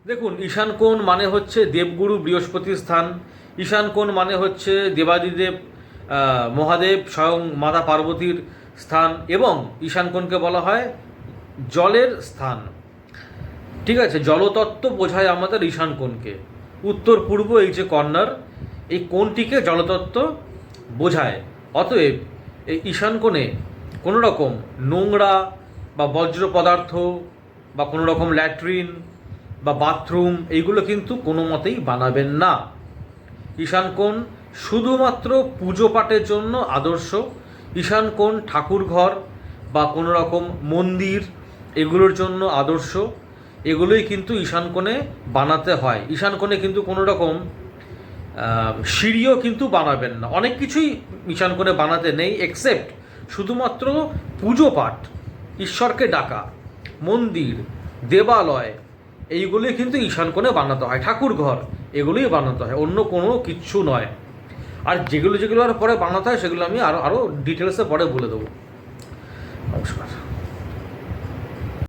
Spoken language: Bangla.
দেখুন, ঈশান কোণ মানে হচ্ছে দেবগুরু বৃহস্পতির স্থান। ঈশান কোণ মানে হচ্ছে দেবাদিদেব মহাদেব স্বয়ং মাতা পার্বতীর স্থান, এবং ঈশান কোণকে বলা হয় জলের স্থান। ঠিক আছে, জলতত্ত্ব বোঝায় আমাদের ঈশান কোণকে। উত্তর পূর্ব এই যে কর্নার, এই কোণটিকে জলতত্ত্ব বোঝায়। অতএব এই ঈশান কোণে কোনো রকম নোংরা বা বজ্র পদার্থ বা কোনো রকম ল্যাট্রিন বা বাথরুম এইগুলো কিন্তু কোনো মতেই বানাবেন না। ঈশান কোণ শুধুমাত্র পুজো পাঠের জন্য আদর্শ। ঈশান কোণ ঠাকুর ঘর বা কোনো রকম মন্দির এগুলোর জন্য আদর্শ। এগুলোই কিন্তু ঈশান কোণে বানাতে হয়। ঈশান কোণে কিন্তু কোনো রকম সিঁড়িও কিন্তু বানাবেন না। অনেক কিছুই ঈশান কোণে বানাতে নেই, এক্সেপ্ট শুধুমাত্র পুজো পাঠ, ঈশ্বরকে ডাকা, মন্দির, দেবালয় এইগুলোই কিন্তু ঈশান কোণে বানাতে হয়। ঠাকুর ঘর এগুলোই বানাতে হয়, অন্য কোনো কিচ্ছু নয়। আর যেগুলো যেগুলো আর পরে বানাতে হয় সেগুলো আমি আরও ডিটেলসে পরে বলে দেবো। নমস্কার।